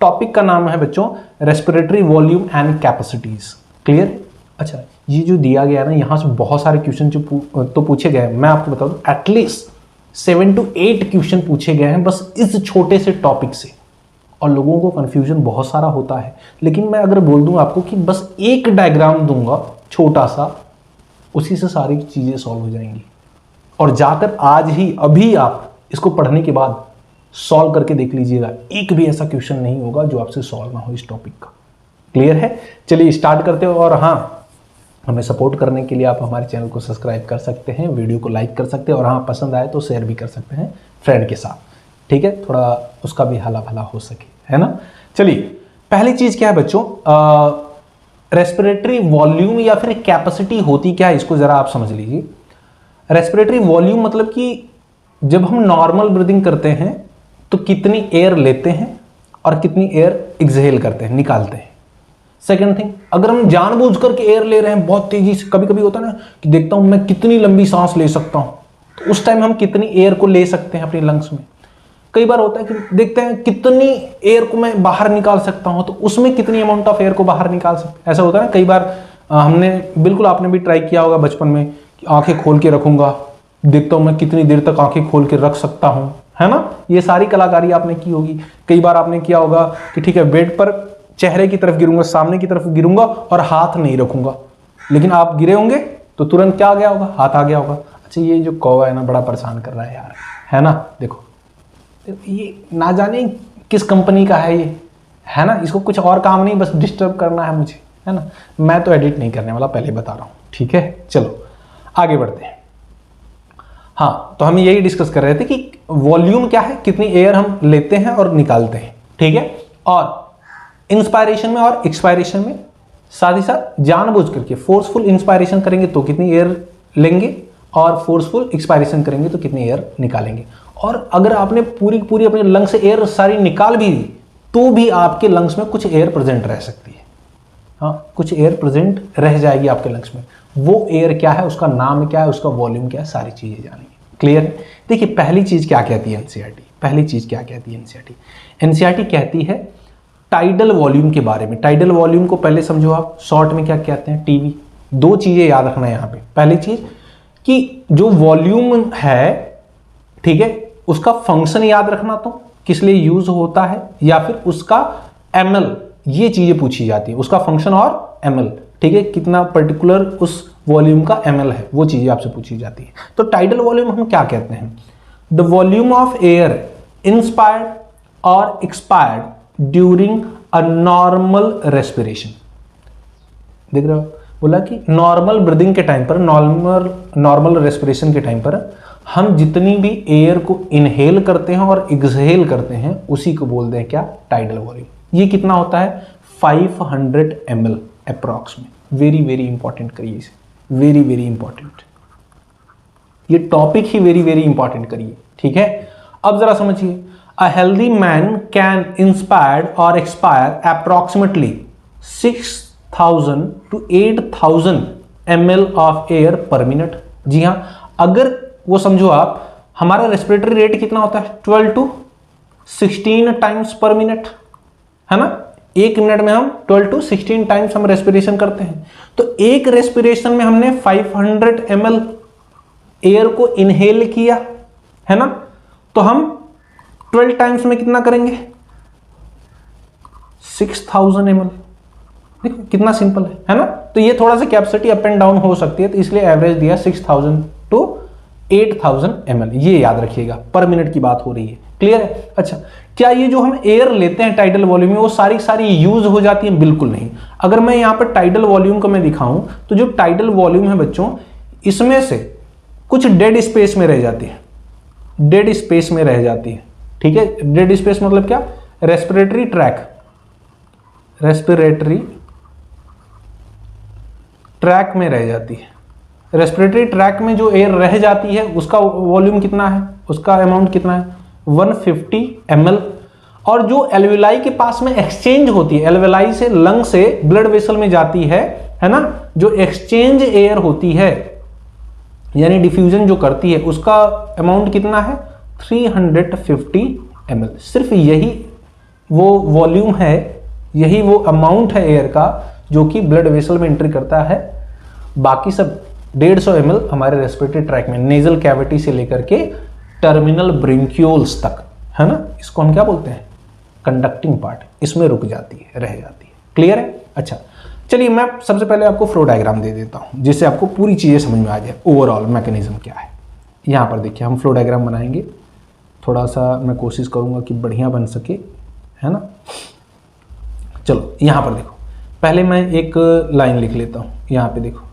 Topic का नाम है बच्चों respiratory volume and capacities. Clear? अच्छा, ये जो दिया गया है ना, यहाँ से बहुत सारे क्वेश्चन जो तो पूछे गए हैं, मैं आपको बता दूं एटलीस्ट 7 to 8 क्वेश्चन पूछे गए हैं बस इस छोटे से टॉपिक से, और लोगों को कंफ्यूजन बहुत सारा होता है। लेकिन मैं अगर बोल दूं आपको कि बस एक डायग्राम दूंगा छोटा सा, उसी से सारी चीजें सॉल्व हो जाएंगी। और जाकर आज ही अभी आप इसको पढ़ने के बाद सॉल्व करके देख लीजिएगा, एक भी ऐसा क्वेश्चन नहीं होगा जो आपसे सॉल्व ना हो इस टॉपिक का। क्लियर है? चलिए स्टार्ट करते हो। और हाँ, हमें सपोर्ट करने के लिए आप हमारे चैनल को सब्सक्राइब कर सकते हैं, वीडियो को लाइक कर सकते हैं, और हाँ पसंद आए तो शेयर भी कर सकते हैं फ्रेंड के साथ। ठीक है, थोड़ा उसका भी हला भला हो सके, है ना। चलिए, पहली चीज क्या है बच्चों, रेस्पिरेटरी वॉल्यूम या फिर कैपेसिटी होती क्या है, इसको जरा आप समझ लीजिए। रेस्पिरेटरी वॉल्यूम मतलब कि जब हम नॉर्मल ब्रीदिंग करते हैं तो कितनी एयर लेते हैं और कितनी एयर एक्सहेल करते हैं, निकालते हैं। सेकेंड थिंग, अगर हम जानबूझ करके एयर ले रहे हैं बहुत तेजी से, कभी कभी होता है ना कि देखता हूं मैं कितनी लंबी सांस ले सकता हूं, तो उस टाइम हम कितनी एयर को ले सकते हैं अपनी लंग्स में। कई बार होता है कि देखते हैं कितनी एयर को मैं बाहर निकाल सकता हूं, तो उसमें कितनी अमाउंट ऑफ एयर को बाहर निकाल सकते हैं। ऐसा होता है ना कई बार, हमने बिल्कुल, आपने भी ट्राई किया होगा बचपन में कि आंखें खोल के रखूंगा, देखता हूं मैं कितनी देर तक आंखें खोल के रख सकता हूं, है ना। ये सारी कलाकारी आपने की होगी। कई बार आपने किया होगा कि ठीक है बेड पर चेहरे की तरफ गिरूंगा, सामने की तरफ गिरूंगा और हाथ नहीं रखूंगा, लेकिन आप गिरे होंगे तो तुरंत क्या आ गया होगा, हाथ आ गया होगा। अच्छा, ये जो कौवा है ना बड़ा परेशान कर रहा है यार, है ना। देखो ये ना जाने किस कंपनी का है ये, है ना। इसको कुछ और काम नहीं, बस डिस्टर्ब करना है मुझे, है ना। मैं तो एडिट नहीं करने वाला, पहले बता रहा हूं। ठीक है, चलो आगे बढ़ते हैं। हाँ, तो हम यही डिस्कस कर रहे थे कि वॉल्यूम क्या है, कितनी एयर हम लेते हैं और निकालते हैं। ठीक है, और इंस्पायरेशन में और एक्सपायरेशन में साथ ही साथ जानबूझ करके फोर्सफुल इंस्पायरेशन करेंगे तो कितनी एयर लेंगे, और फोर्सफुल एक्सपायरेशन करेंगे तो कितनी एयर निकालेंगे। और अगर आपने पूरी पूरी अपने लंग्स से एयर सारी निकाल भी दी तो भी आपके लंग्स में कुछ एयर प्रेजेंट रह सकती है। हाँ, कुछ एयर प्रेजेंट रह जाएगी आपके लंग्स में। वो एयर क्या है, उसका नाम क्या है, उसका वॉल्यूम क्या है, सारी चीजें जानेंगे। क्लियर? देखिए, पहली चीज क्या कहती है एनसीईआरटी, पहली चीज क्या कहती है एनसीईआरटी, एनसीईआरटी कहती है टाइडल वॉल्यूम के बारे में। टाइडल वॉल्यूम को पहले समझो आप, शॉर्ट में क्या कहते हैं, टीवी। दो चीजें याद रखना है यहाँ पे। पहली चीज कि जो वॉल्यूम है, ठीक है, उसका फंक्शन याद रखना, तो किस लिए यूज होता है, या फिर उसका एमएल, ये चीजें पूछी जाती है, उसका फंक्शन और एमएल। ठीक है, कितना पर्टिकुलर उस वॉल्यूम का एमएल है, वो चीजें आपसे पूछी जाती है। तो टाइडल वॉल्यूम हम क्या कहते हैं, the volume of air inspired और expired during a normal respiration. देख रहे हो, बोला कि नॉर्मल ब्रीदिंग के टाइम पर, नॉर्मल रेस्पिरेशन के टाइम पर हम जितनी भी एयर को इनहेल करते हैं और एक्सहेल करते हैं उसी को बोलते हैं क्या, टाइडल वॉल्यूम। ये कितना होता है, 500 ml अप्रॉक्स में। वेरी वेरी इंपॉर्टेंट करिए इसे, वेरी वेरी इंपॉर्टेंट, ये टॉपिक ही वेरी वेरी इंपॉर्टेंट करिए। ठीक है, अब जरा समझिए, a healthy man can inspire or expire approximately 6,000 to 8,000 ml of air per minute। जी हाँ, अगर वो समझो आप, हमारा रेस्पिरेटरी रेट कितना होता है, 12 to 16 टाइम्स पर मिनट, है ना। एक मिनट में हम 12 to 16 टाइम्स हम रेस्पिरेशन करते हैं। तो एक रेस्पिरेशन में हमने 500 ml एयर को इनहेल किया, है ना। तो हम 12 टाइम्स में कितना करेंगे, 6000 ml। देखो कितना सिंपल है ना। तो ये थोड़ा सा कैपेसिटी अप एंड डाउन हो सकती है, तो इसलिए एवरेज दिया 6000 टू 8000 ml। ये याद रखिएगा, पर मिनट की बात हो रही है। क्लियर है? अच्छा, क्या ये जो हम एयर लेते हैं टाइडल वॉल्यूम में वो सारी यूज हो जाती है? बिल्कुल नहीं। अगर मैं यहां पर टाइडल वॉल्यूम को मैं दिखाऊं तो जो टाइडल वॉल्यूम है बच्चों, इसमें से कुछ डेड स्पेस में रह जाती है, डेड स्पेस में रह जाती है। ठीक है, डेड स्पेस मतलब क्या, रेस्पिरेटरी ट्रैक, रेस्पिरेटरी ट्रैक में रह जाती है। रेस्पिरेटरी ट्रैक में जो एयर रह जाती है उसका वॉल्यूम कितना है, उसका अमाउंट कितना है, 150 ml। और जो एल्वेलाई के पास में एक्सचेंज होती है, एल्वेलाई से लंग से ब्लड वेसल में जाती है ना, जो एक्सचेंज एयर होती है यानी डिफ्यूजन जो करती है, उसका अमाउंट कितना है, 350 ml। सिर्फ यही वो वॉल्यूम है, यही वो अमाउंट है एयर का जो कि ब्लड वेसल में एंट्री करता है। बाकी सब 150 ml हमारे रेस्पिरेटरी ट्रैक में, नेजल कैविटी से लेकर के टर्मिनल ब्रिंक्यूल्स तक, है ना, इसको हम क्या बोलते हैं, कंडक्टिंग पार्ट, इसमें रुक जाती है, रह जाती है। क्लियर है? अच्छा, चलिए मैं सबसे पहले आपको फ्लो डायग्राम दे देता हूं जिससे आपको पूरी चीजें समझ में आ जाए, ओवरऑल मैकेनिज्म क्या है। यहां पर देखिए हम फ्लो डायग्राम बनाएंगे, थोड़ा सा मैं कोशिश करूंगा कि बढ़िया बन सके, है ना। चलो यहां पर देखो, पहले मैं एक लाइन लिख लेता हूं, यहां पे देखो,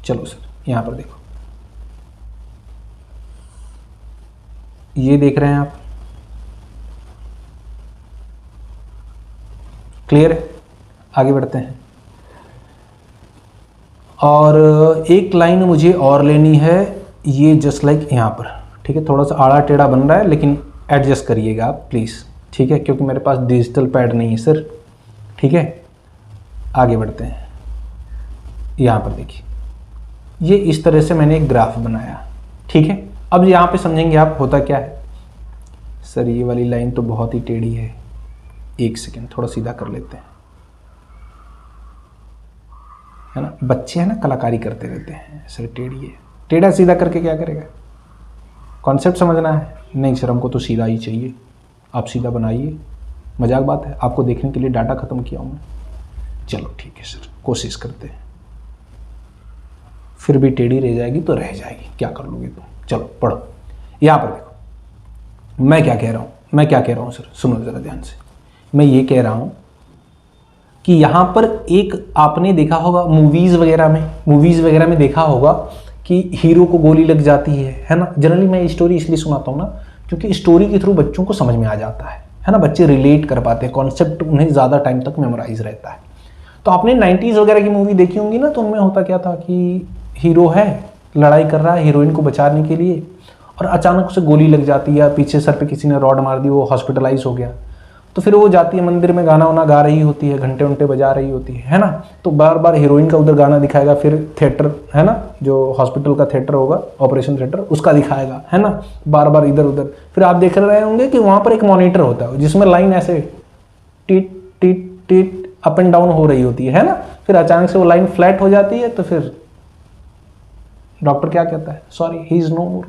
चलो सर यहां पर देखो, ये देख रहे हैं आप, क्लियर है? आगे बढ़ते हैं। और एक लाइन मुझे और लेनी है, ये जस्ट लाइक यहाँ पर, ठीक है, थोड़ा सा आड़ा टेढ़ा बन रहा है लेकिन एडजस्ट करिएगा आप प्लीज़, ठीक है, क्योंकि मेरे पास डिजिटल पैड नहीं है सर, ठीक है। आगे बढ़ते हैं, यहाँ पर देखिए, ये इस तरह से मैंने एक ग्राफ बनाया, ठीक है। अब यहाँ पे समझेंगे आप होता क्या है। सर ये वाली लाइन तो बहुत ही टेढ़ी है, एक सेकेंड थोड़ा सीधा कर लेते हैं, है ना, बच्चे हैं ना कलाकारी करते रहते हैं, सर टेढ़ी है, टेढ़ा सीधा करके क्या करेगा, कॉन्सेप्ट समझना है। नहीं सर हमको तो सीधा ही चाहिए, आप सीधा बनाइए, मजाक बात है, आपको देखने के लिए डाटा खत्म किया हूँ मैं। चलो ठीक है सर, कोशिश करते हैं, फिर भी टेढ़ी रह जाएगी तो रह जाएगी, क्या कर लोगे तुम। चलो पढ़ो, यहाँ पर देखो मैं क्या कह रहा हूँ सर, सुनो ज़रा ध्यान से। मैं ये कह रहा हूँ कि यहाँ पर एक आपने देखा होगा मूवीज़ वगैरह में देखा होगा कि हीरो को गोली लग जाती है ना। जनरली मैं स्टोरी इसलिए सुनाता हूँ ना क्योंकि स्टोरी के थ्रू बच्चों को समझ में आ जाता है ना, बच्चे रिलेट कर पाते हैं, कॉन्सेप्ट उन्हें ज़्यादा टाइम तक मेमोराइज रहता है। तो आपने 90s वगैरह की मूवी देखी होंगी ना, तो उनमें होता क्या था कि हीरो है, लड़ाई कर रहा है हीरोइन को बचाने के लिए, और अचानक उसे गोली लग जाती है, पीछे सर पे किसी ने रॉड मार दी, वो हॉस्पिटलाइज हो गया। तो फिर वो जाती है मंदिर में, गाना वाना गा रही होती है, घंटे उंटे बजा रही होती है ना। तो बार बार हीरोइन का उधर गाना दिखाएगा, फिर थिएटर है ना, जो हॉस्पिटल का थिएटर होगा, ऑपरेशन थिएटर, उसका दिखाएगा, है ना, बार बार इधर उधर। फिर आप देख रहे होंगे कि वहाँ पर एक मॉनिटर होता है जिसमें लाइन ऐसे tit tit tit up and down हो रही होती है ना। फिर अचानक से वो लाइन फ्लैट हो जाती है, तो फिर डॉक्टर क्या कहता है, सॉरी ही इज नो मोर,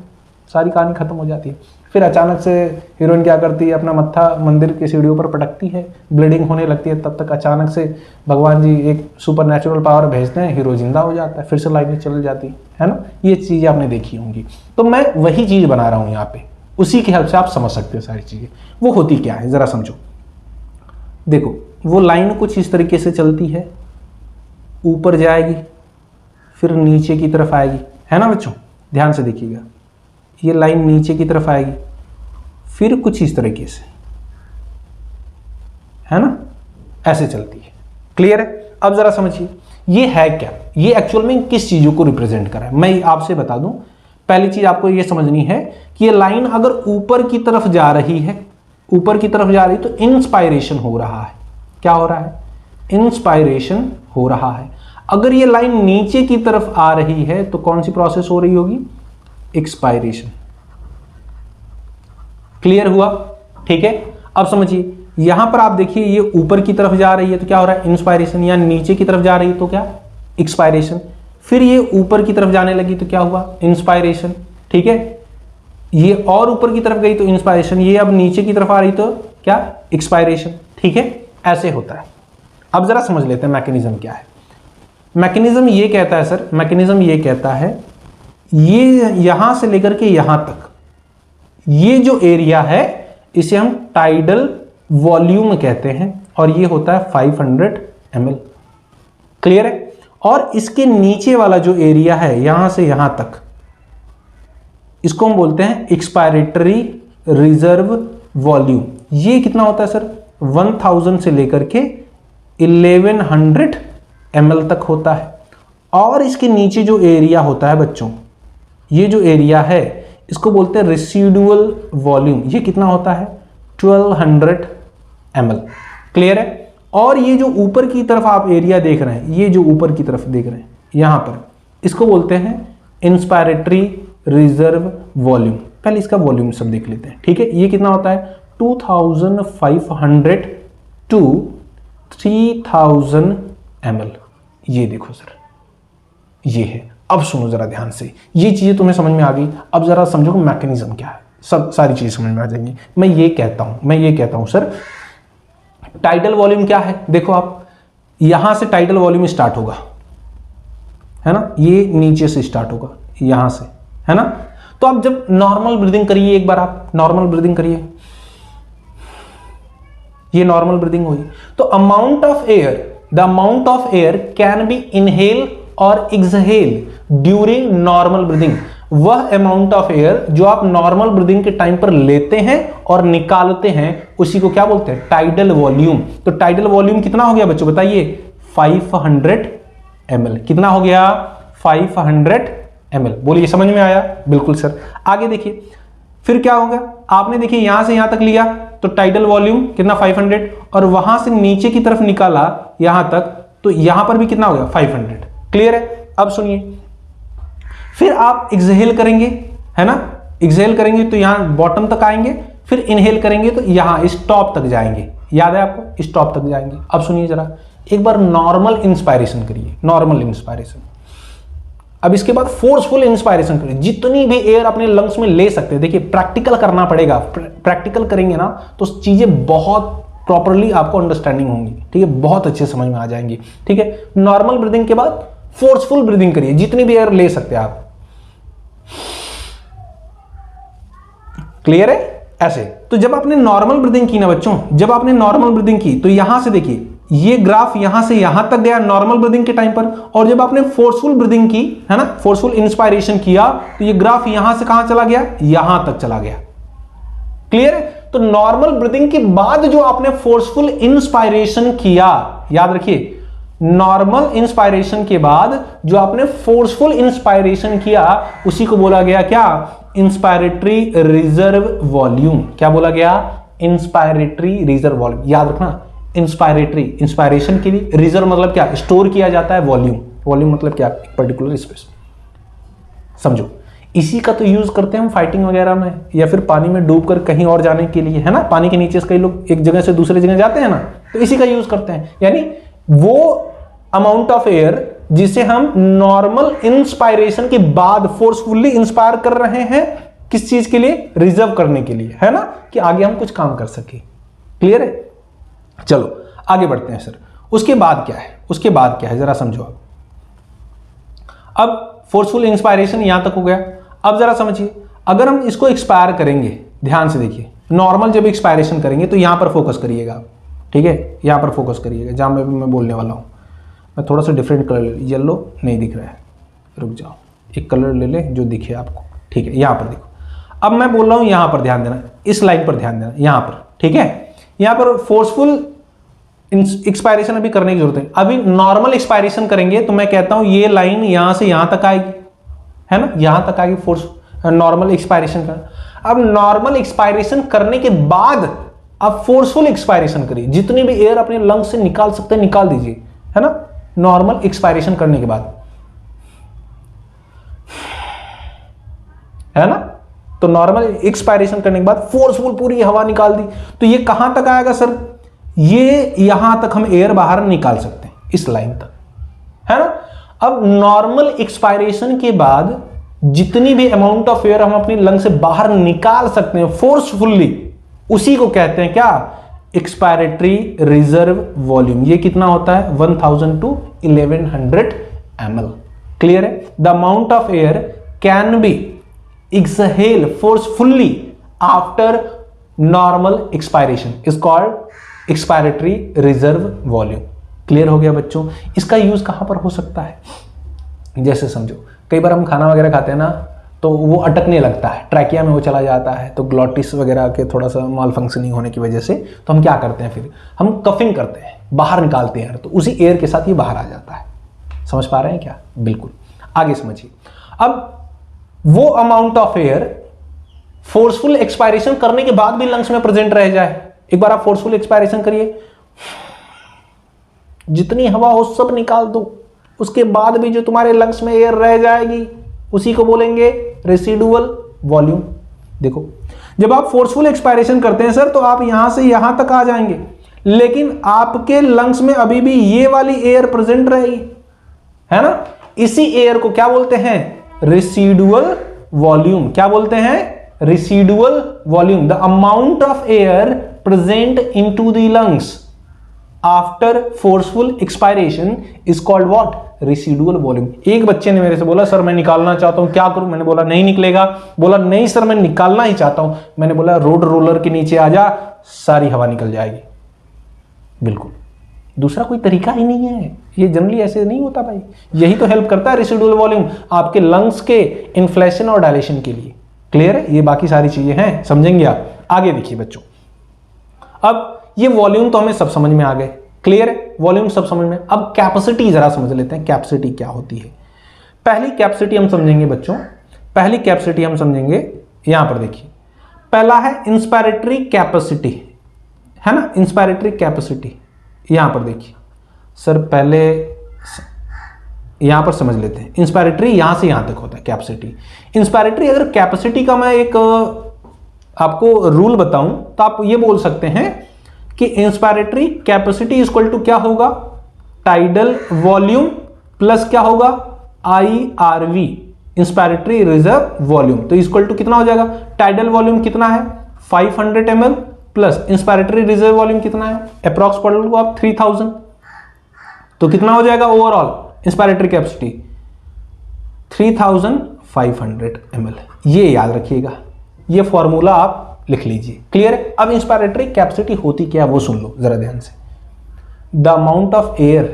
सारी कहानी खत्म हो जाती है। फिर अचानक से हीरोइन क्या करती है, अपना मत्था मंदिर की सीढ़ियों पर पटकती है, ब्लीडिंग होने लगती है, तब तक अचानक से भगवान जी एक सुपर नेचुरल पावर भेजते हैं, हीरो जिंदा हो जाता है, फिर से लाइनें चल जाती है ना। ये चीज़ें आपने देखी होंगी, तो मैं वही चीज़ बना रहा हूँ यहाँ पे, उसी की हेल्प से आप समझ सकते हो सारी चीज़ें। वो होती क्या है ज़रा समझो, देखो वो लाइन कुछ इस तरीके से चलती है, ऊपर जाएगी फिर नीचे की तरफ आएगी, है ना बच्चों, ध्यान से देखिएगा, ये लाइन नीचे की तरफ आएगी, फिर कुछ इस तरीके से, है ना, ऐसे चलती है। क्लियर है? अब जरा समझिए ये है क्या, ये एक्चुअल में किस चीजों को रिप्रेजेंट कर रहा है। मैं आपसे बता दूं, पहली चीज आपको ये समझनी है कि ये लाइन अगर ऊपर की तरफ जा रही है, ऊपर की तरफ जा रही तो इंस्पायरेशन हो रहा है। क्या हो रहा है? इंस्पायरेशन हो रहा है। अगर ये लाइन नीचे की तरफ आ रही है तो कौन सी प्रोसेस हो रही होगी? एक्सपायरेशन। क्लियर हुआ? ठीक है, अब समझिए यहां पर आप देखिए ये ऊपर की तरफ जा रही है तो क्या हो रहा है? इंस्पायरेशन। या नीचे की तरफ जा रही है तो क्या? एक्सपायरेशन। फिर ये ऊपर की तरफ जाने लगी तो क्या हुआ? इंस्पायरेशन। ठीक है, ये और ऊपर की तरफ गई तो इंस्पायरेशन, ये अब नीचे की तरफ आ रही तो क्या? एक्सपायरेशन। ठीक है, ऐसे होता है। अब जरा समझ लेते हैं मैकेनिज्म क्या है। मैकेनिज्म ये कहता है सर, मैकेनिज्म ये कहता है ये यहां से लेकर के यहां तक ये जो एरिया है इसे हम टाइडल वॉल्यूम कहते हैं और ये होता है 500 ml। क्लियर है? और इसके नीचे वाला जो एरिया है यहां से यहां तक इसको हम बोलते हैं एक्सपायरेटरी रिजर्व वॉल्यूम। ये कितना होता है सर? 1000 से लेकर के 1100 ml तक होता है। और इसके नीचे जो एरिया होता है बच्चों, ये जो एरिया है इसको बोलते हैं रेसिडुअल वॉल्यूम। ये कितना होता है? 1200 ml। क्लियर है? और ये जो ऊपर की तरफ आप एरिया देख रहे हैं, ये जो ऊपर की तरफ देख रहे हैं यहां पर, इसको बोलते हैं इंस्पायरेटरी रिजर्व वॉल्यूम। पहले इसका वॉल्यूम सब देख लेते हैं, ठीक है। ये कितना होता है 2500 टू 3000 ml। ये देखो सर, ये है। अब सुनो जरा ध्यान से, ये चीजें तुम्हें समझ में आ गई। अब जरा समझो कि मैकेनिज्म क्या है, सब सारी चीजें समझ में आ जाएंगी। मैं ये कहता हूं सर, टाइडल वॉल्यूम क्या है। देखो आप, यहां से टाइडल वॉल्यूम स्टार्ट होगा, है ना, ये नीचे से स्टार्ट होगा यहां से, है ना। तो आप जब नॉर्मल ब्रीदिंग करिए, एक बार आप नॉर्मल ब्रीदिंग करिए, ये नॉर्मल ब्रीदिंग हुई। तो amount of air, the amount of air can B inhale और एक्सहेल ड्यूरिंग नॉर्मल ब्रीदिंग। वह अमाउंट ऑफ एयर जो आप नॉर्मल ब्रीदिंग के टाइम पर लेते हैं और निकालते हैं, उसी को क्या बोलते हैं, टाइडल वॉल्यूम। तो टाइडल वॉल्यूम कितना हो गया बच्चों, बताइए 500 ml। कितना हो गया 500 ml। बोलिए, समझ में आया? बिल्कुल सर। आगे देखिए, फिर क्या होगा, आपने देखिए यहां से यहां तक लिया तो टाइडल वॉल्यूम कितना 500, और वहां से नीचे की तरफ निकाला यहां तक, तो यहां पर भी कितना हो गया 500। क्लियर है? अब सुनिए, फिर आप एक्सहेल करेंगे, है ना, एक्सहेल करेंगे तो यहां बॉटम तक आएंगे, फिर इनहेल करेंगे तो यहां स्टॉप तक जाएंगे। याद है आपको, स्टॉप तक जाएंगे। अब सुनिए जरा, एक बार नॉर्मल इंस्पायरेशन करिए, नॉर्मल इंस्पायरेशन। अब इसके बाद फोर्सफुल इंस्पायरेशन करिए, जितनी भी एयर अपने लंग्स में ले सकते हैं। देखिए, प्रैक्टिकल करना पड़ेगा, प्रैक्टिकल करेंगे ना तो चीजें बहुत प्रॉपरली आपको अंडरस्टैंडिंग होंगी, ठीक है, बहुत अच्छे समझ में आ जाएंगी, ठीक है। नॉर्मल ब्रीदिंग के बाद फोर्सफुल ब्रीदिंग करिए, जितनी भी एयर ले सकते हैं आप। क्लियर है? ऐसे। तो जब आपने नॉर्मल ब्रीदिंग की ना बच्चों, जब आपने नॉर्मल ब्रीदिंग की तो यहां से देखिए, ये ग्राफ यहां से यहां तक गया नॉर्मल ब्रीदिंग के टाइम पर, और जब आपने फोर्सफुल ब्रीदिंग की, है ना, फोर्सफुल इंस्पायरेशन किया, तो ये ग्राफ यहां से कहां चला गया, यहां तक चला गया। क्लियर है? तो नॉर्मल ब्रीदिंग के बाद जो आपने फोर्सफुल इंस्पायरेशन किया, याद रखिए, नॉर्मल इंस्पायरेशन के बाद जो आपने फोर्सफुल इंस्पायरेशन किया, उसी को बोला गया क्या, इंस्पायरेटरी रिजर्व वॉल्यूम। क्या बोला गया, इंस्पायरेटरी रिजर्व वॉल्यूम। याद रखना, इंस्पायरेटरी, इंस्पायरेशन के लिए, रिजर्व मतलब क्या, स्टोर किया जाता है, वॉल्यूम, वॉल्यूम मतलब क्या, पर्टिकुलर स्पेस। समझो, इसी का तो यूज करते हैं हम फाइटिंग वगैरह में, या फिर पानी में डूबकर कहीं और जाने के लिए, है ना। पानी के नीचे से कई लोग एक जगह से दूसरे जगह जाते हैं ना, तो इसी का यूज करते हैं। यानी वो अमाउंट ऑफ एयर जिसे हम नॉर्मल इंस्पायरेशन के बाद फोर्सफुली इंस्पायर कर रहे हैं, किस चीज के लिए, रिजर्व करने के लिए, है ना, कि आगे हम कुछ काम कर सके। क्लियर है? चलो आगे बढ़ते हैं सर। उसके बाद क्या है, उसके बाद क्या है, जरा समझो आप। अब फोर्सफुल इंस्पायरेशन यहां तक हो गया। अब जरा समझिए, अगर हम इसको एक्सपायर करेंगे, ध्यान से देखिए, नॉर्मल जब एक्सपायरेशन करेंगे तो यहां पर फोकस करिएगा, ठीक है, यहां पर फोकस करिएगा, जहां मैं बोलने वाला हूं। मैं थोड़ा सा डिफरेंट कलर, येलो नहीं दिख रहा है, रुक जाओ, एक कलर ले ले जो दिखे आपको, ठीक है, यहां पर देखो। अब मैं बोल रहा हूं यहां पर ध्यान देना, इस लाइन पर ध्यान देना, यहां पर, ठीक है। यहां पर फोर्सफुल एक्सपायरेशन अभी करने की जरूरत है। अभी नॉर्मल एक्सपायरेशन करेंगे तो मैं कहता हूं ये लाइन यहां से यहां तक आएगी, है ना, यहां तक आएगी फोर्स नॉर्मल एक्सपायरेशन का। अब नॉर्मल एक्सपायरेशन करने के बाद अब फोर्सफुल एक्सपायरेशन करिए, जितनी भी एयर अपने लंग्स से निकाल सकते हैं निकाल दीजिए, है ना, नॉर्मल एक्सपायरेशन करने के बाद, है ना। तो नॉर्मल एक्सपायरेशन करने के बाद फोर्सफुल पूरी हवा निकाल दी, तो ये कहां तक आएगा सर, ये यहां तक हम एयर बाहर निकाल सकते हैं, इस लाइन तक, है ना। अब नॉर्मल एक्सपायरेशन के बाद जितनी भी अमाउंट ऑफ एयर हम अपनी लंग से बाहर निकाल सकते हैं फोर्सफुली, उसी को कहते हैं क्या, एक्सपायरेटरी रिजर्व वॉल्यूम। ये कितना होता है 1000 to 1100 ml। क्लियर है? The amount of air can B exhale forcefully after normal expiration is called expiratory reserve volume. Clear हो गया बच्चों? इसका यूज कहां पर हो सकता है, जैसे समझो कई बार हम खाना वगैरह खाते हैं ना, तो वो अटकने लगता है, ट्रैकिया में वो चला जाता है, तो ग्लॉटिस वगैरह के थोड़ा सा माल फंक्शनिंग होने की वजह से तो हम क्या करते हैं, फिर हम कफिंग करते हैं, बाहर निकालते हैं, तो उसी एयर के साथ ये बाहर आ जाता है। समझ पा रहे हैं क्या? बिल्कुल। आगे समझिए, अब वो amount of air forceful expiration करने के बाद भी लंग्स में प्रेजेंट रह जाए। एक बार आप फोर्सफुल एक्सपायरेशन करिए, जितनी हवा हो सब निकाल दो, उसके बाद भी जो तुम्हारे लंग्स में एयर रह जाएगी उसी को बोलेंगे रेसिडुअल वॉल्यूम। देखो जब आप फोर्सफुल एक्सपायरेशन करते हैं सर तो आप यहां से यहां तक आ जाएंगे, लेकिन आपके लंग्स में अभी भी ये वाली एयर प्रेजेंट रहेगी, है ना। इसी एयर को क्या बोलते हैं, रेसिडुअल वॉल्यूम। क्या बोलते हैं, residual volume. The amount of air present into the lungs after forceful expiration is called what, residual volume. एक बच्चे ने मेरे से बोला सर मैं निकालना चाहता हूं, क्या करूं। मैंने बोला नहीं निकलेगा। बोला नहीं सर मैं निकालना ही चाहता हूं। मैंने बोला रोड रोलर के नीचे आ जा, सारी हवा निकल जाएगी। बिल्कुल, दूसरा कोई तरीका ही नहीं है। ये जनरली ऐसे नहीं होता भाई। यही तो हेल्प करता है रेसिडुअल वॉल्यूम आपके लंग्स के इन्फ्लेशन और डायलेशन के लिए। क्लियर है, ये बाकी सारी चीजें हैं, समझेंगे आप। आगे देखिए बच्चों, अब ये वॉल्यूम तो हमें सब समझ में आ गए। क्लियर है, वॉल्यूम सब समझ में। अब कैपेसिटी जरा समझ लेते हैं, कैपेसिटी क्या होती है। पहली कैपेसिटी हम समझेंगे बच्चों, पहली कैपेसिटी हम समझेंगे, यहां पर देखिए। पहला है इंस्पायरेटरी कैपेसिटी, है ना, इंस्पायरेटरी कैपेसिटी। यहां पर देखिए सर, पहले यहां पर समझ लेते हैं। इंस्पायरेटरी यहां से यहां तक होता है कैपेसिटी। इंस्पायरेटरी, अगर कैपेसिटी का मैं एक आपको रूल बताऊं तो आप ये बोल सकते हैं कि इंस्पायरेटरी कैपेसिटी इक्वल टू क्या होगा, टाइडल वॉल्यूम प्लस क्या होगा, IRV, इंस्पायरेटरी रिजर्व वॉल्यूम। तो इक्वल टू कितना हो जाएगा, टाइडल वॉल्यूम कितना है 500 ml plus inspiratory reserve volume कितना है, अप्रॉक्स पढ़ लो आप 3000। तो कितना हो जाएगा ओवरऑल इंस्पायरेटरी कैपेसिटी 3500 ml। ये याद रखिएगा, ये फॉर्मूला आप लिख लीजिए। क्लियर है। अब इंस्पायरेटरी कैपेसिटी होती क्या है वो सुन लो जरा ध्यान से। The amount of air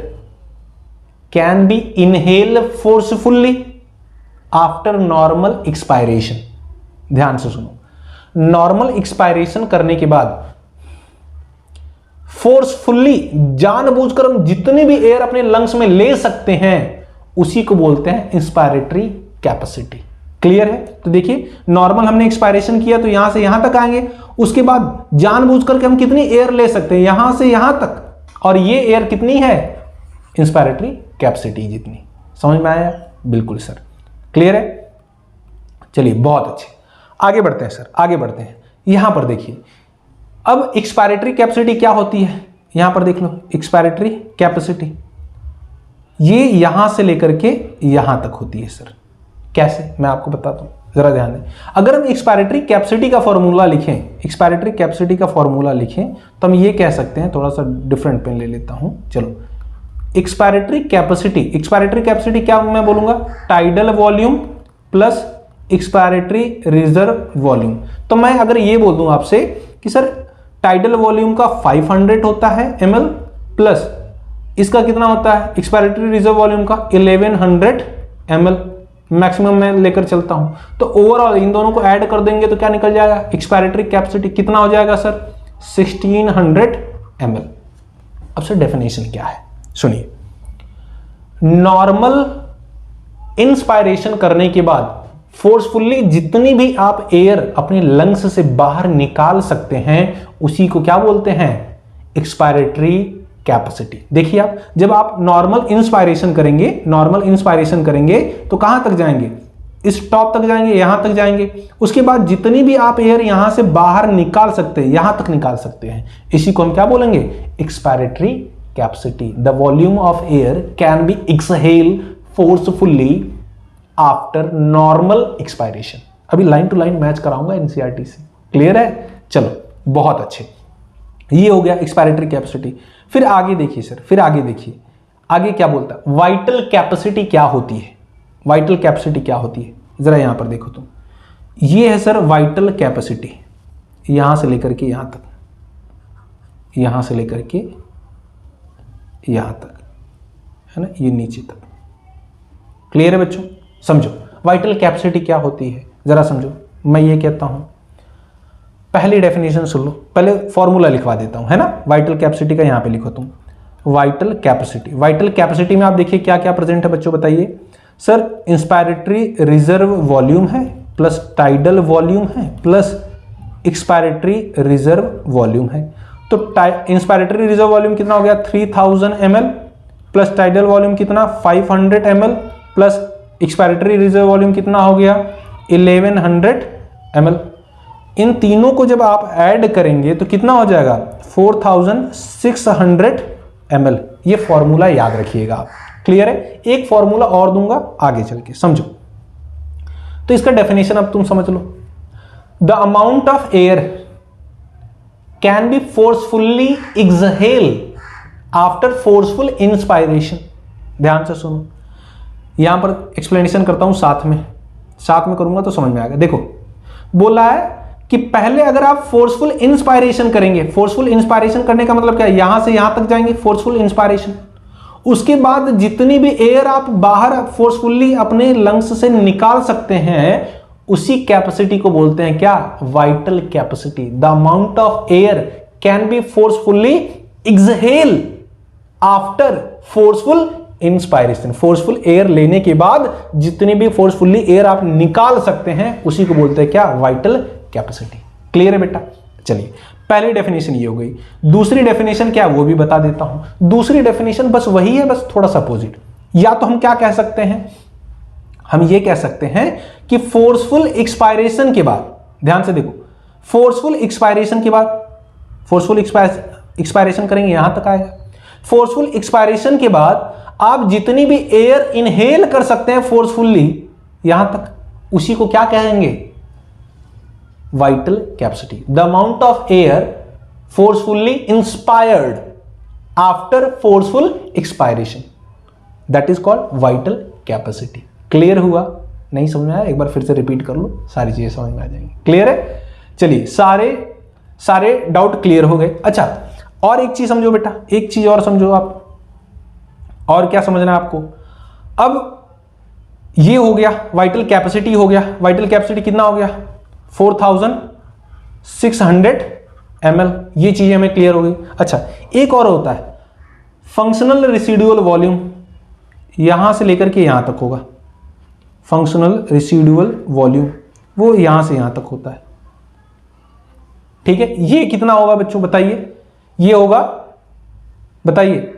can B inhale forcefully after normal expiration. ध्यान से सुनो, नॉर्मल एक्सपायरेशन करने के बाद फोर्सफुली जानबूझकर हम जितनी भी एयर अपने लंग्स में ले सकते हैं उसी को बोलते हैं इंस्पायरेटरी कैपेसिटी। क्लियर है। तो देखिए नॉर्मल हमने एक्सपायरेशन किया तो यहां से यहां तक आएंगे, उसके बाद जानबूझकर के हम कितनी एयर ले सकते हैं यहां से यहां तक, और ये एयर कितनी है, इंस्पायरेटरी कैपेसिटी जितनी। समझ में आया, बिल्कुल सर। क्लियर है, चलिए बहुत अच्छे, आगे बढ़ते हैं सर, आगे बढ़ते हैं। यहां पर देखिए अब एक्सपायरेटरी कैपेसिटी क्या होती है, यहां पर देख लो एक्सपायरेटरी कैपेसिटी ये यहां से लेकर के यहां तक होती है सर। कैसे, मैं आपको बताता हूं, जरा ध्यान दें। अगर हम एक्सपायरेटरी कैपेसिटी का फॉर्मूला लिखें, एक्सपायरेटरी कैपेसिटी का फॉर्मूला लिखें तो हम ये कह सकते हैं, थोड़ा सा डिफरेंट पेन ले लेता हूं, चलो। एक्सपायरेटरी कैपेसिटी क्या मैं बोलूंगा, tidal volume plus expiratory reserve volume. तो मैं अगर ये बोल दूं आपसे कि सर टाइडल वॉल्यूम का 500 होता है ml प्लस इसका कितना होता है एक्सपायरेटरी रिजर्व वॉल्यूम का 1100 ml, मैक्सिमम मैं लेकर चलता हूं, तो ओवरऑल इन दोनों को ऐड कर देंगे तो क्या निकल जाएगा, एक्सपायरेटरी कैपेसिटी कितना हो जाएगा सर 1600 ml। अब सर डेफिनेशन क्या है सुनिए, नॉर्मल इंस्पायरेशन करने के बाद फोर्सफुली जितनी भी आप एयर अपने लंग्स से बाहर निकाल सकते हैं उसी को क्या बोलते हैं, एक्सपायरेटरी कैपेसिटी। देखिए आप जब आप नॉर्मल इंस्पायरेशन करेंगे तो कहां तक जाएंगे, इस टॉप तक जाएंगे, यहां तक जाएंगे, उसके बाद जितनी भी आप एयर यहां से बाहर निकाल सकते हैं यहां तक निकाल सकते हैं, इसी को हम क्या बोलेंगे, expiratory capacity. The volume of air can B exhale forcefully after normal expiration. अभी लाइन टू लाइन मैच कराऊंगा एनसीईआरटी से। क्लियर है, चलो बहुत अच्छे, ये हो गया एक्सपायरेटरी कैपेसिटी। फिर आगे देखिए सर, फिर आगे देखिए, आगे क्या बोलता है, वाइटल कैपेसिटी क्या होती है, वाइटल कैपेसिटी क्या होती है, जरा यहां पर देखो तुम, ये है सर वाइटल कैपेसिटी, यहां से लेकर के यहां तक, यहां से लेकर के यहां तक, है ना, ये नीचे तक। क्लियर है बच्चों, समझो वाइटल कैपेसिटी क्या होती है, जरा समझो। मैं ये कहता हूं, पहली डेफिनेशन सुन लो, पहले फॉर्मूला लिखवा देता हूं, है ना, वाइटल कैपेसिटी का, यहां पे लिखो तुम वाइटल कैपेसिटी। वाइटल कैपेसिटी में आप देखिए क्या क्या प्रेजेंट है बच्चों, बताइए सर। इंस्पायरेटरी रिजर्व वॉल्यूम है प्लस टाइडल वॉल्यूम है प्लस एक्सपायरेटरी रिजर्व वॉल्यूम है। तो इंस्पायरेटरी रिजर्व वॉल्यूम कितना हो गया 3000 ml प्लस टाइडल वॉल्यूम कितना 500 ml plus expiratory reserve volume कितना हो गया 1100 ml। इन तीनों को जब आप ऐड करेंगे तो कितना हो जाएगा 4600 ml। ये फॉर्मूला याद रखिएगा आप। क्लियर है? एक फॉर्मूला और दूंगा आगे चल के, समझो। तो इसका डेफिनेशन अब तुम समझ लो। The amount of air can be forcefully exhale after forceful inspiration. ध्यान से सुनो, यहां पर एक्सप्लेनेशन करता हूं साथ में करूंगा तो समझ में आएगा। देखो, बोला है कि पहले अगर आप फोर्सफुल इंस्पायरेशन करेंगे, फोर्सफुल इंस्पायरेशन करने का मतलब क्या है, यहां से यहां तक जाएंगे फोर्सफुल इंस्पायरेशन, उसके बाद जितनी भी एयर आप बाहर फोर्सफुली अपने लंग्स से निकाल सकते हैं, उसी कैपेसिटी को बोलते हैं क्या, vital capacity. The amount of air can B forcefully exhale after forceful inspiration. Forceful air लेने के बाद जितनी भी फोर्सफुली एयर आप निकाल सकते हैं, उसी को बोलते हैं क्या, वाइटल कैपेसिटी। क्लियर है बेटा? चलिए, पहली डेफिनेशन ये हो गई। दूसरी डेफिनेशन क्या है वो भी बता देता हूं। दूसरी डेफिनेशन बस वही है, बस थोड़ा सा अपोजिट। या तो हम क्या कह सकते हैं, हम ये कह सकते हैं कि फोर्सफुल एक्सपायरेशन के बाद, ध्यान से देखो, फोर्सफुल एक्सपायरेशन के बाद, फोर्सफुल एक्सपायरेशन करेंगे यहां तक आएगा। फोर्सफुल एक्सपायरेशन के बाद आप जितनी भी एयर इनहेल कर सकते हैं फोर्सफुली यहां तक, उसी को क्या कहेंगे, vital capacity. The amount of air forcefully inspired after forceful expiration, that is called vital capacity. Clear हुआ? नहीं समझ में आया? एक बार फिर से रिपीट कर लो, सारी चीजें समझ में आ जाएंगी। क्लियर है? चलिए, सारे डाउट क्लियर हो गए। अच्छा, और एक चीज समझो बेटा, एक चीज और समझो आप। और क्या समझना है आपको? अब ये हो गया, वाइटल कैपेसिटी हो गया। वाइटल कैपेसिटी कितना हो गया, 4600 ml। ये चीजें हमें क्लियर हो गई। अच्छा, एक और होता है फंक्शनल रेसिडुअल वॉल्यूम, यहां से लेकर के यहां तक होगा। फंक्शनल रेसिडुअल वॉल्यूम वो यहां से यहां तक होता है। ठीक है, ये कितना होगा बच्चों बताइए? ये होगा, बताइए,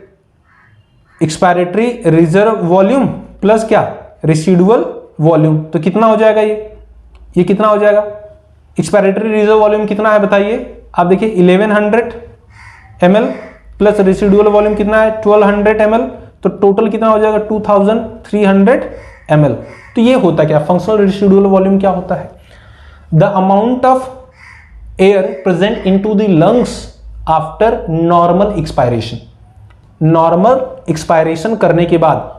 एक्सपायरेटरी रिजर्व वॉल्यूम प्लस क्या, रेसिडुअल वॉल्यूम। तो कितना हो जाएगा ये कितना हो जाएगा? एक्सपायरेटरी रिजर्व वॉल्यूम कितना है बताइए? आप देखिए 1100 ml प्लस रेसिडुअल वॉल्यूम कितना है 1200 ml, तो टोटल कितना हो जाएगा 2300 ml। तो ये होता क्या, फंक्शनल रेसिडुअल वॉल्यूम क्या होता है? The amount of air present into the lungs after normal expiration. Normal expiration करने के बाद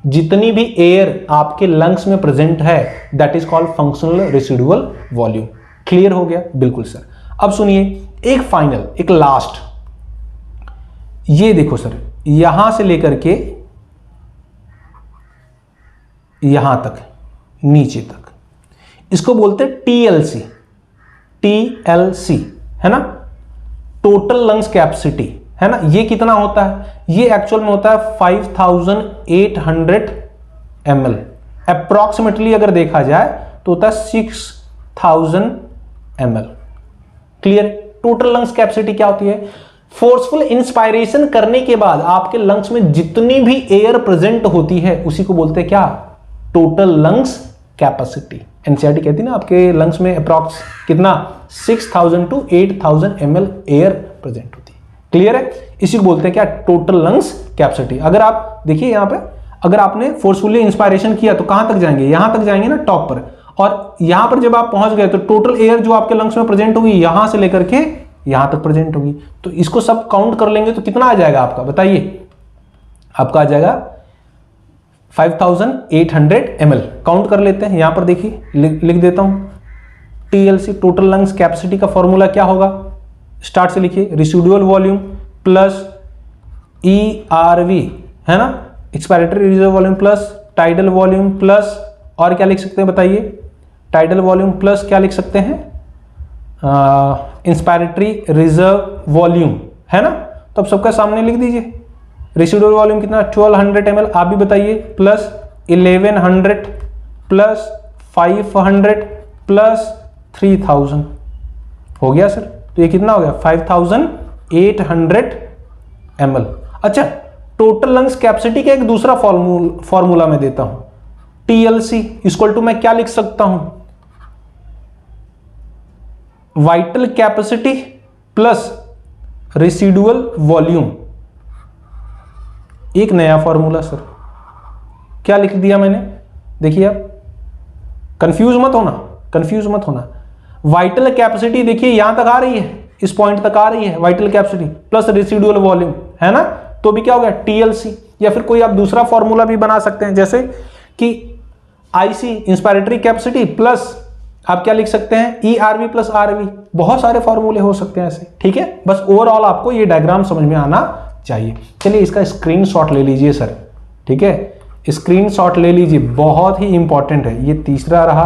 जितनी भी एयर आपके लंग्स में प्रेजेंट है, that is called functional residual volume. Clear हो गया? बिल्कुल सर। अब सुनिए, एक फाइनल, एक लास्ट, ये देखो सर, यहां से लेकर के यहां तक, नीचे तक, इसको बोलते हैं टीएलसी। टीएलसी है ना, टोटल लंग्स कैपेसिटी, है ना। ये कितना होता है? ये एक्चुअल में होता है 5800 ml। अप्रॉक्सीमेटली अगर देखा जाए तो होता है 6000 ml। Clear? Total lungs capacity क्या होती है? फोर्सफुल इंस्पायरेशन करने के बाद आपके लंग्स में जितनी भी एयर प्रेजेंट होती है, उसी को बोलते हैं क्या, टोटल लंग्स कैपेसिटी। एनसीईआरटी कहती है ना, आपके लंग्स में अप्रॉक्स कितना, 6000 to 8000 ml एयर प्रेजेंट होती है। क्लियर है? इसी को बोलते हैं क्या, टोटल लंग्स कैपेसिटी। अगर आप देखिए यहां पे, अगर आपने फोर्सफुली इंस्पायरेशन किया तो कहां तक जाएंगे, यहां तक जाएंगे ना, टॉप पर। और यहां पर जब आप पहुंच गए तो टोटल एयर जो आपके लंग्स में प्रेजेंट होगी, यहां से लेकर के यहां तक प्रेजेंट होगी। तो इसको सब काउंट कर लेंगे तो कितना आ जाएगा आपका, बताइए? आपका आ जाएगा 5800 ml। काउंट कर लेते हैं, यहां पर देखिए लिख देता हूं। टीएलसी, टोटल लंग्स कैपेसिटी का फॉर्मूला क्या होगा, स्टार्ट से लिखिए, रेसिडुअल वॉल्यूम प्लस ERV, है ना, expiratory reserve volume plus tidal volume plus, और क्या लिख सकते हैं बताइए? टाइडल वॉल्यूम प्लस क्या लिख सकते हैं, इंस्पायरेटरी रिजर्व वॉल्यूम, है ना। तो अब सबका सामने लिख दीजिए। रेसिडुअल वॉल्यूम कितना, 1200 ml, आप भी बताइए, प्लस 1100 प्लस 500 प्लस 3000 हो गया सर। तो ये कितना हो गया, 5800 ml। अच्छा, टोटल लंग्स कैपेसिटी का एक दूसरा फॉर्मूला मैं देता हूं, टीएलसी इक्वल टू मैं क्या लिख सकता हूं, vital capacity plus residual volume, एक नया फॉर्मूला सर, क्या लिख दिया मैंने, देखिए आप कंफ्यूज मत होना। वाइटल कैपेसिटी देखिए यहां तक आ रही है, इस पॉइंट तक आ रही है vital capacity plus residual volume, है ना, तो भी क्या हो गया टीएलसी, या फिर कोई आप दूसरा फॉर्मूला भी बना सकते हैं, जैसे कि आईसी इंस्पायरेटरी कैपेसिटी प्लस आप क्या लिख सकते हैं ईआरवी प्लस आरवी, बहुत सारे फॉर्मूले हो सकते हैं ऐसे, ठीक है। बस ओवरऑल आपको ये डायग्राम समझ में आना चाहिए। चलिए इसका स्क्रीनशॉट ले लीजिए सर, ठीक है, स्क्रीनशॉट ले लीजिए, बहुत ही इंपॉर्टेंट है। ये तीसरा रहा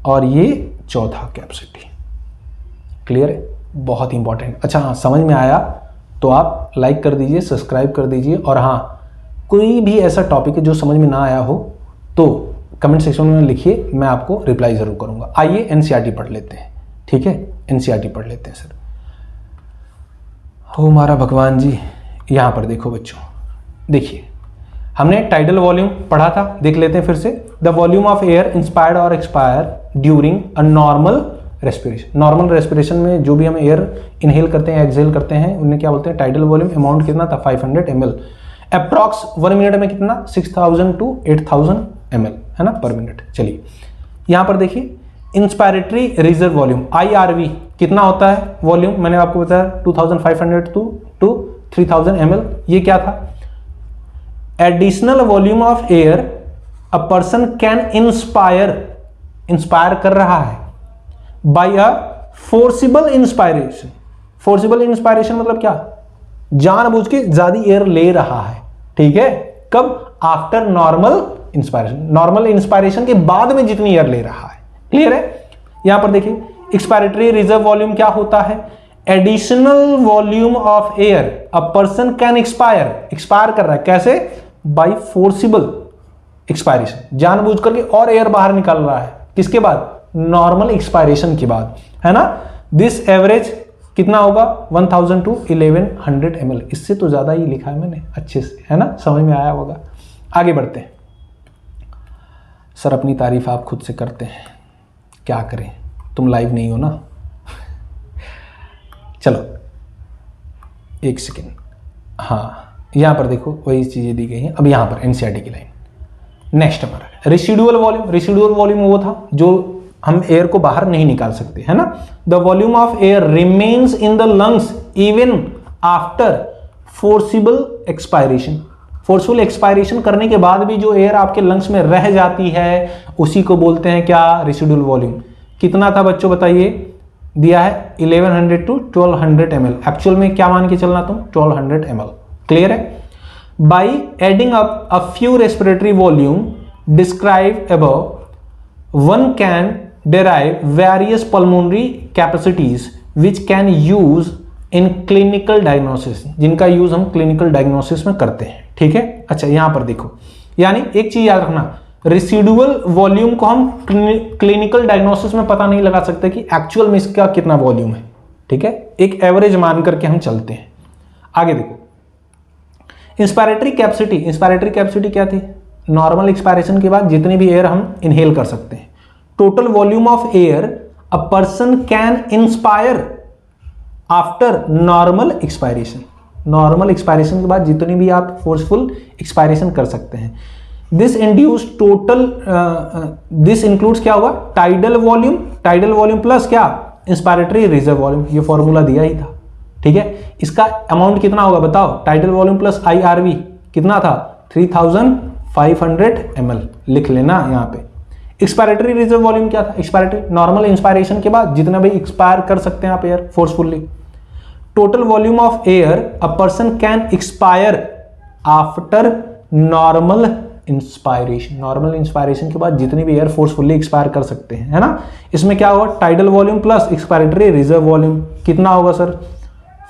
और ये चौथा कैपेसिटी, क्लियर है, बहुत इंपॉर्टेंट। अच्छा हाँ, समझ में आया तो आप लाइक कर दीजिए, सब्सक्राइब कर दीजिए, और हाँ कोई भी ऐसा टॉपिक है जो समझ में ना आया हो तो कमेंट सेक्शन में लिखिए, मैं आपको रिप्लाई जरूर करूंगा। आइए एनसीईआरटी पढ़ लेते हैं, ठीक है, एनसीईआरटी पढ़ लेते हैं सर। हो हमारा भगवान जी, यहां पर देखो बच्चों, देखिए हमने टाइडल वॉल्यूम पढ़ा था, देख लेते हैं फिर से। The volume of air inspired और expire during a normal respiration. Normal respiration में जो भी हम एयर इनहेल करते हैं एक्सहेल करते हैं उन्हें क्या बोलते हैं, टाइडल वॉल्यूम। अमाउंट कितना था 500 ml, अप्रॉक्स 1 मिनट में कितना 6000 to 8000 ml, है ना, पर मिनट। चलिए यहां पर देखिए इंस्पायरेटरी रिजर्व वॉल्यूम IRV कितना होता है वॉल्यूम, मैंने आपको बताया 2500 to 3000 ml। ये क्या था, additional volume of air a person can inspire कर रहा है बाय अ फोर्सिबल इंस्पायरेशन। फोर्सिबल इंस्पायरेशन मतलब क्या, जानबूझ के ज्यादा एयर ले रहा है, ठीक है, कब, after normal inspiration, normal inspiration के बाद में जितनी एयर ले रहा है, क्लियर है। यहां पर देखिए एक्सपायरेटरी रिजर्व वॉल्यूम क्या होता है, additional volume of air a person can expire कर रहा है, कैसे, बाय फोर्सिबल एक्सपायरेशन, जानबूझ करके और एयर बाहर निकल रहा है, किसके बाद, नॉर्मल एक्सपायरेशन के बाद, है ना। दिस एवरेज कितना होगा 1000 to 1100 ml, इससे तो ज्यादा ही लिखा है मैंने अच्छे से, है ना, समझ में आया होगा। आगे बढ़ते हैं सर, अपनी तारीफ आप खुद से करते हैं, क्या करें, तुम लाइव नहीं हो ना। चलो एक सेकेंड, हाँ यहां पर देखो वही चीजें दी गई हैं। अब यहां पर एनसीईआरटी की लाइन नेक्स्ट हमारा रेसिडुअल वॉल्यूम। रेसिडुअल वॉल्यूम वो था जो हम एयर को बाहर नहीं निकाल सकते, है ना। The volume of air remains in the lungs even after forcible expiration. Forceful expiration करने के बाद भी जो एयर आपके लंग्स में रह जाती है उसी को बोलते हैं क्या, रेसिडुअल वॉल्यूम। कितना था बच्चों बताइए, दिया है 1100 to 1200 ml, एक्चुअल में क्या मान के चलना तुम, 1200 ml, क्लियर है। By adding up a few respiratory volume describe above one can derive various pulmonary capacities which can use in clinical diagnosis, जिनका यूज हम क्लिनिकल डायग्नोसिस में करते हैं, ठीक है। अच्छा यहां पर देखो, यानी एक चीज याद रखना, रेसिडुअल वॉल्यूम को हम क्लिनिकल डायग्नोसिस में पता नहीं लगा सकते कि एक्चुअल में इसका कितना वॉल्यूम है, ठीक है, एक एवरेज मान करके हम चलते हैं। आगे देखो इंस्पायरेटरी कैपेसिटी। इंस्पायरेटरी कैपेसिटी क्या थी, नॉर्मल एक्सपायरेशन के बाद जितनी भी एयर हम इनहेल कर सकते हैं। Total volume of air a person can inspire after normal expiration. Normal expiration के बाद जितनी भी आप फोर्सफुल एक्सपायरेशन कर सकते हैं। This induce total, this includes क्या होगा, tidal volume, tidal volume plus क्या, इंस्पायरेटरी रिजर्व वॉल्यूम। ये फॉर्मूला दिया ही था, ठीक है। इसका अमाउंट कितना होगा बताओ, टाइडल वॉल्यूम प्लस IRV कितना था 3500 ml, लिख लेना यहाँ पे। एक्सपायरेटरी रिजर्व वॉल्यूम क्या था, एक्सपायरेटरी नॉर्मल इंस्पायरेशन के बाद जितना भी एक्सपायर कर सकते हैं आप air forcefully. Total volume of air a person can expire after normal inspiration. Normal inspiration के बाद जितनी भी एयर फोर्सफुली एक्सपायर कर सकते हैं, है ना। इसमें क्या होगा, tidal volume plus expiratory reserve volume कितना होगा sir,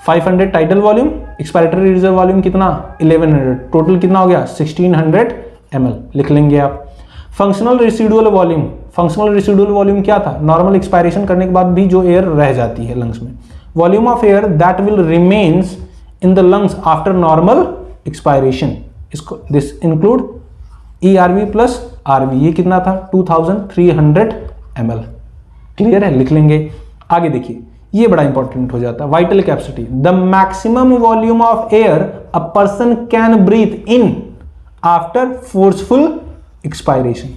500 tidal volume, expiratory reserve volume कितना 1100, टोटल कितना हो गया 1600 ml, लिख लेंगे आप। Functional residual volume, functional residual volume क्या था, नॉर्मल एक्सपायरेशन करने के बाद भी जो एयर रह जाती है लंग्स में। Volume of air that will remains in the lungs after normal expiration, इसको this include ERV plus RV, ये कितना था 2300 ml, क्लियर है, लिख लेंगे। आगे देखिए, ये बड़ा इंपॉर्टेंट हो जाता है, vital capacity, the maximum volume of air a person can breathe in after forceful expiration.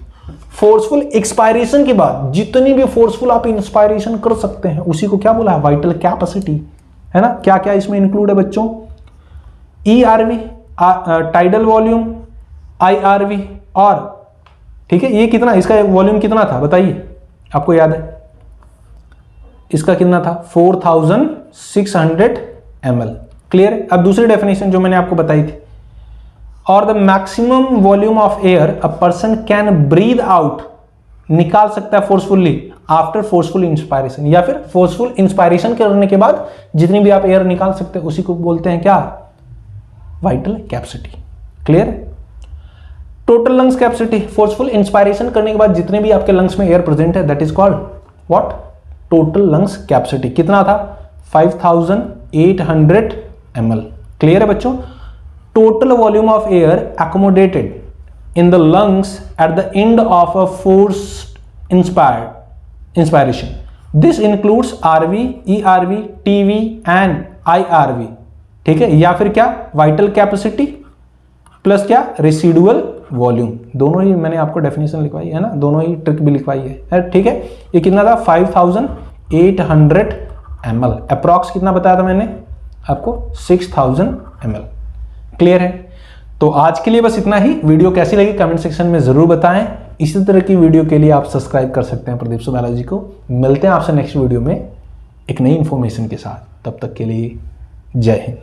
Forceful expiration के बाद जितनी भी फोर्सफुल आप इंस्पायरेशन कर सकते हैं उसी को क्या बोला है, वाइटल कैपेसिटी, है ना। क्या क्या इसमें इंक्लूड है बच्चों, ERV टाइडल वॉल्यूम, IRV, और ठीक है ये कितना, इसका वॉल्यूम कितना था बताइए, आपको याद है इसका कितना था, 4600 ml। क्लियर है। अब दूसरी डेफिनेशन जो मैंने आपको बताई थी, और the maximum volume of air a person can breathe out, निकाल सकता है फोर्सफुली आफ्टर फोर्सफुल इंस्पायरेशन, या फिर फोर्सफुल इंस्पायरेशन करने के बाद जितनी भी आप एयर निकाल सकते हैं उसी को बोलते हैं क्या, वाइटल कैपेसिटी। क्लियर है। Total lungs capacity, forceful inspiration करने के बाद जितने भी आपके लंग्स में एयर प्रेजेंट है that is called what, total lungs capacity. कितना था, 5800 ml। क्लियर है बच्चों। Total volume of air accommodated in the lungs at the end of a forced inspiration, this includes RV, ERV, TV and IRV। ठीक है, या फिर क्या, vital capacity plus क्या, रेसिडुअल वॉल्यूम। दोनों ही मैंने आपको डेफिनेशन लिखवाई है ना, दोनों ही ट्रिक भी लिखवाई है। ठीक है, ये कितना था, 5800 ml। अप्रॉक्स कितना बताया था मैंने आपको, 6000 ml। क्लियर है। तो आज के लिए बस इतना ही। वीडियो कैसी लगी कमेंट सेक्शन में जरूर बताएं। इसी तरह की वीडियो के लिए आप सब्सक्राइब कर सकते हैं प्रदीप बायोलॉजी को। मिलते हैं आपसे नेक्स्ट वीडियो में एक नई इंफॉर्मेशन के साथ। तब तक के लिए जय हिंद।